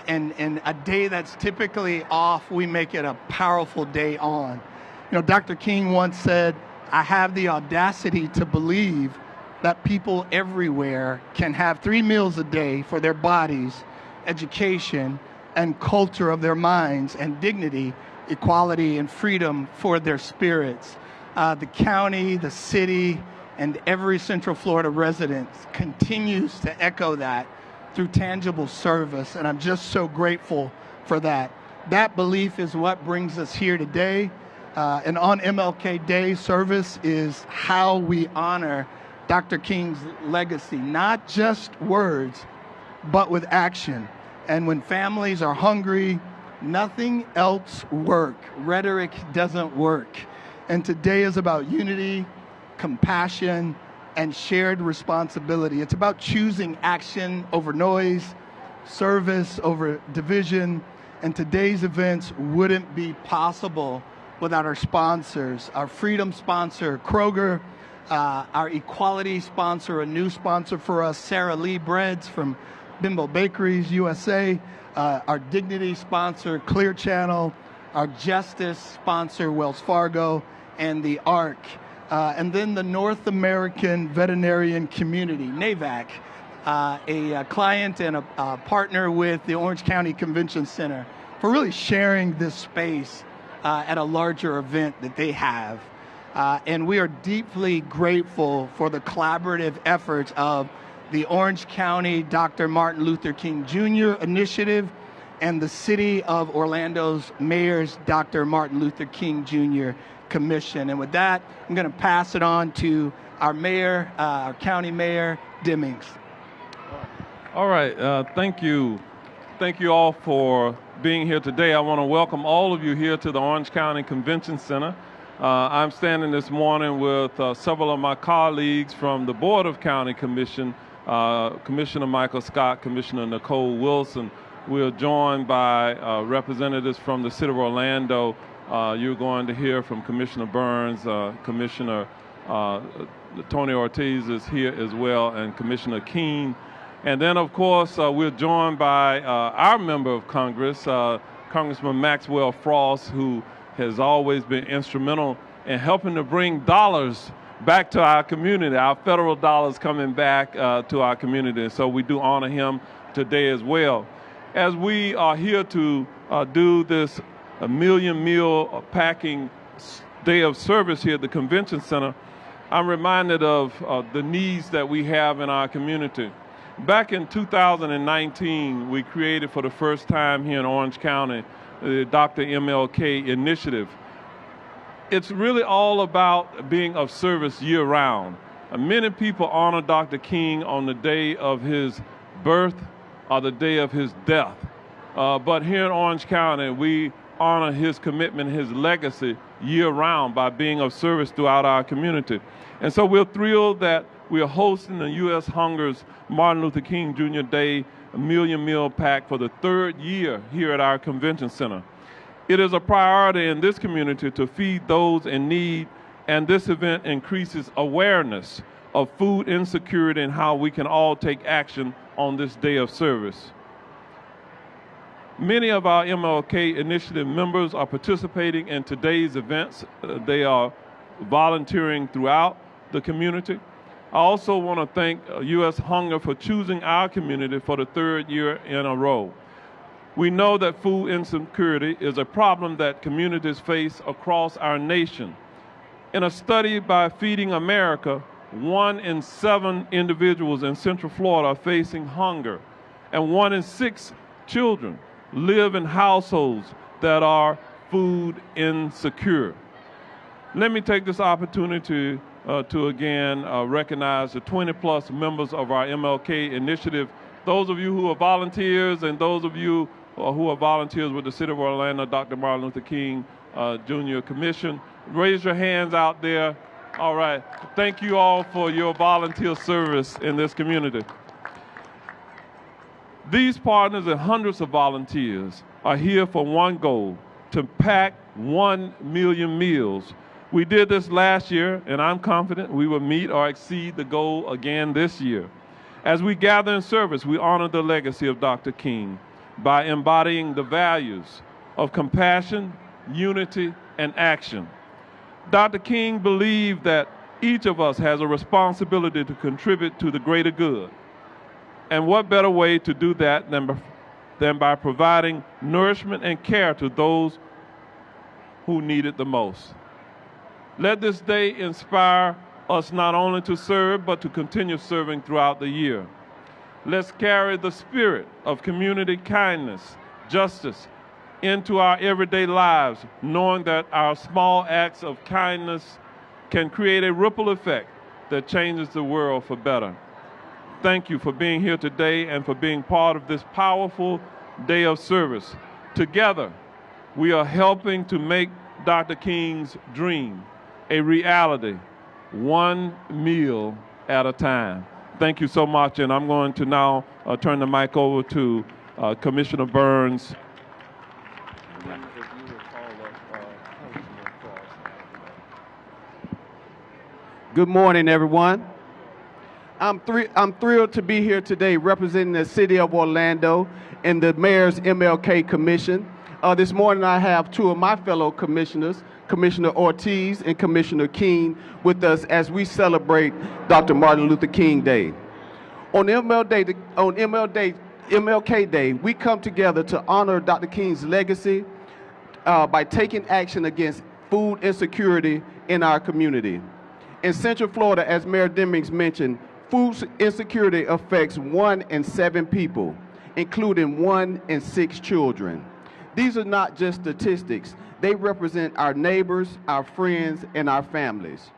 and a day that's typically off, we make it a powerful day on. You know, Dr. King once said, "I have the audacity to believe that people everywhere can have 3 meals a day for their bodies, education, and culture of their minds, and dignity, equality, and freedom for their spirits." The county, the city, and every Central Florida resident continues to echo that through tangible service, and I'm just so grateful for that. That belief is what brings us here today, and on MLK Day, service is how we honor Dr. King's legacy, not just words, but with action. And when families are hungry, nothing else works. Rhetoric doesn't work. And today is about unity, compassion, and shared responsibility. It's about choosing action over noise, service over division, and today's events wouldn't be possible without our sponsors. Our freedom sponsor, Kroger, our equality sponsor, a new sponsor for us, Sara Lee Breads from Bimbo Bakeries USA, our dignity sponsor, Clear Channel, our justice sponsor, Wells Fargo, and the ARC. And then the North American Veterinarian Community, NAVAC, a client and a partner with the Orange County Convention Center for really sharing this space at a larger event that they have. And we are deeply grateful for the collaborative efforts of the Orange County Dr. Martin Luther King Jr. Initiative and the City of Orlando's Mayor's Dr. Martin Luther King Jr. Commission. And with that, I'm going to pass it on to our mayor, our county mayor, Demings. All right, thank you. Thank you all for being here today. I want to welcome all of you here to the Orange County Convention Center. I'm standing this morning with several of my colleagues from the Board of County Commission, Commissioner Michael Scott, Commissioner Nicole Wilson. We are joined by representatives from the City of Orlando. You're going to hear from Commissioner Burns, Commissioner Tony Ortiz is here as well, and Commissioner Keene. And then, of course, we're joined by our member of Congress, Congressman Maxwell Frost, who has always been instrumental in helping to bring dollars back to our community, our federal dollars coming back to our community. And so we do honor him today as well. As we are here to do this million meal packing day of service here at the Convention Center, I'm reminded of the needs that we have in our community. Back in 2019, we created for the first time here in Orange County the Dr. MLK Initiative. It's really all about being of service year-round. Many people honor Dr. King on the day of his birth or the day of his death. But here in Orange County, we honor his commitment, his legacy year-round by being of service throughout our community. And so we're thrilled that we are hosting the U.S. Hunger's Martin Luther King Jr. Day Million Meal Pack for the 3rd year here at our convention center. It is a priority in this community to feed those in need, and this event increases awareness of food insecurity and how we can all take action on this day of service. Many of our MLK Initiative members are participating in today's events. They are volunteering throughout the community. I also want to thank U.S. Hunger for choosing our community for the 3rd year in a row. We know that food insecurity is a problem that communities face across our nation. In a study by Feeding America, 1 in 7 individuals in Central Florida are facing hunger, and 1 in 6 children live in households that are food insecure. Let me take this opportunity to again recognize the 20+ members of our MLK Initiative. Those of you who are volunteers and those of you who are volunteers with the City of Orlando Dr. Martin Luther King Jr. Commission, raise your hands out there. All right. Thank you all for your volunteer service in this community. These partners and hundreds of volunteers are here for one goal: to pack 1 million meals. We did this last year, and I'm confident we will meet or exceed the goal again this year. As we gather in service, we honor the legacy of Dr. King. by embodying the values of compassion, unity, and action. Dr. King believed that each of us has a responsibility to contribute to the greater good. And what better way to do that than by providing nourishment and care to those who need it the most. Let this day inspire us not only to serve, but to continue serving throughout the year. Let's carry the spirit of community kindness, justice, into our everyday lives, knowing that our small acts of kindness can create a ripple effect that changes the world for better. Thank you for being here today and for being part of this powerful day of service. Together, we are helping to make Dr. King's dream a reality, one meal at a time. Thank you so much, and I'm going to now turn the mic over to Commissioner Burns. Good morning, everyone. I'm thrilled to be here today representing the City of Orlando and the Mayor's MLK Commission. This morning I have two of my fellow commissioners, Commissioner Ortiz and Commissioner King, with us as we celebrate Dr. Martin Luther King Day. On MLK Day, we come together to honor Dr. King's legacy by taking action against food insecurity in our community. In Central Florida, as Mayor Demings mentioned, food insecurity affects 1 in 7 people, including 1 in 6 children. These are not just statistics. They represent our neighbors, our friends, and our families.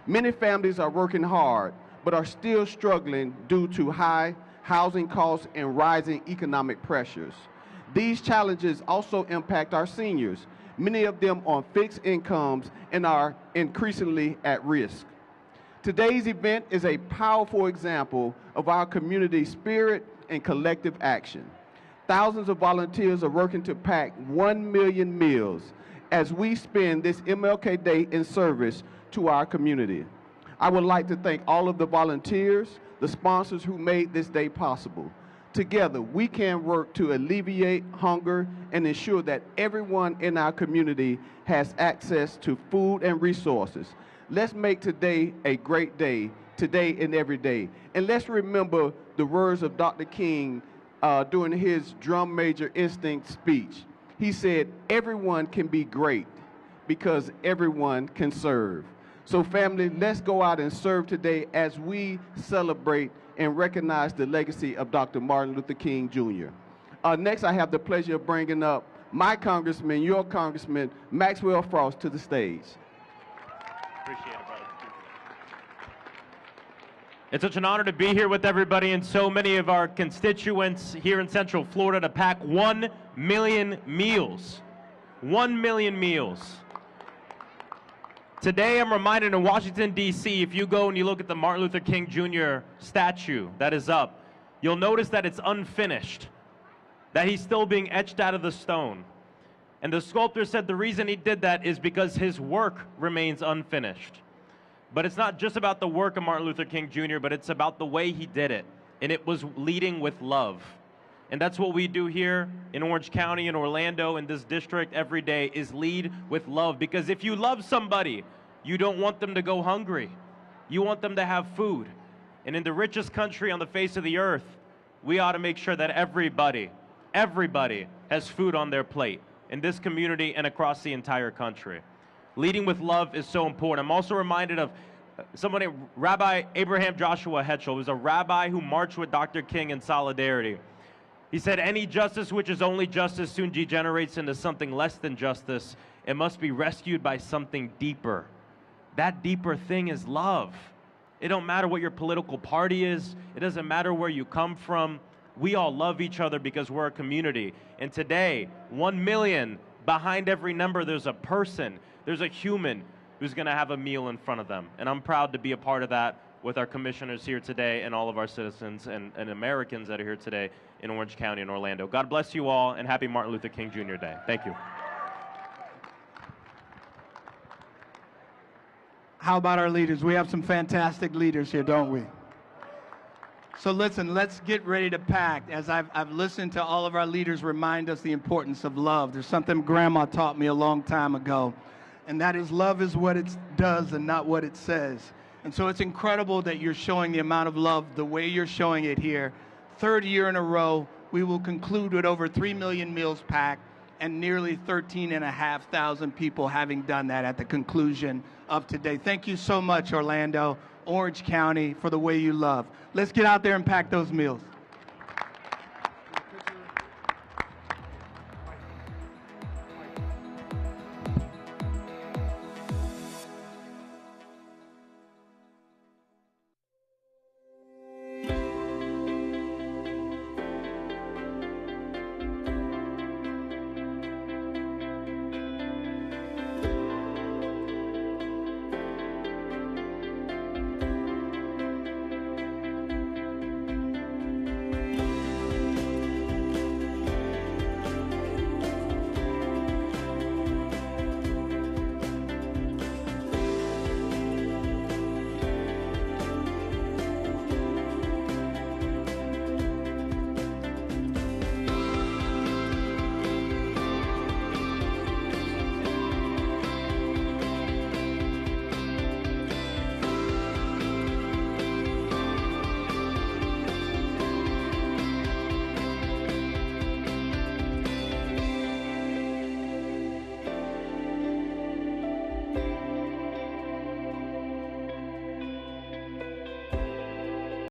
Many families are working hard, but are still struggling due to high housing costs and rising economic pressures. These challenges also impact our seniors, many of them on fixed incomes and are increasingly at risk. Today's event is a powerful example of our community spirit and collective action. Thousands of volunteers are working to pack 1 million meals as we spend this MLK Day in service to our community. I would like to thank all of the volunteers, the sponsors who made this day possible. Together, we can work to alleviate hunger and ensure that everyone in our community has access to food and resources. Let's make today a great day, today and every day. And let's remember the words of Dr. King during his drum major instinct speech. He said, everyone can be great because everyone can serve. So family, let's go out and serve today as we celebrate and recognize the legacy of Dr. Martin Luther King Jr. Next, I have the pleasure of bringing up my congressman, your congressman, Maxwell Frost, to the stage. Appreciate it, brother. It's such an honor to be here with everybody and so many of our constituents here in Central Florida to pack 1 million meals. 1 million meals. Today I'm reminded in Washington, D.C., if you go and you look at the Martin Luther King Jr. statue that is up, you'll notice that it's unfinished, that he's still being etched out of the stone. And the sculptor said the reason he did that is because his work remains unfinished. But it's not just about the work of Martin Luther King Jr., but it's about the way he did it. And it was leading with love. And that's what we do here in Orange County, in Orlando, in this district every day, is lead with love. Because if you love somebody, you don't want them to go hungry. You want them to have food. And in the richest country on the face of the earth, we ought to make sure that everybody has food on their plate in this community and across the entire country. Leading with love is so important. I'm also reminded of somebody, Rabbi Abraham Joshua Heschel, who was a rabbi who marched with Dr. King in solidarity. He said, any justice which is only justice soon degenerates into something less than justice. It must be rescued by something deeper. That deeper thing is love. It don't matter what your political party is. It doesn't matter where you come from. We all love each other because we're a community. And today, 1 million, behind every number, there's a person, there's a human who's going to have a meal in front of them. And I'm proud to be a part of that with our commissioners here today and all of our citizens and Americans that are here today in Orange County and Orlando. God bless you all, and happy Martin Luther King Jr. Day. Thank you. How about our leaders? We have some fantastic leaders here, don't we? So listen, let's get ready to pack. As I've listened to all of our leaders remind us the importance of love. There's something Grandma taught me a long time ago, and that is love is what it does and not what it says. And so it's incredible that you're showing the amount of love the way you're showing it here. Third year in a row, we will conclude with over 3 million meals packed and nearly 13,500 people having done that at the conclusion of today. Thank you so much, Orlando, Orange County, for the way you love. Let's get out there and pack those meals.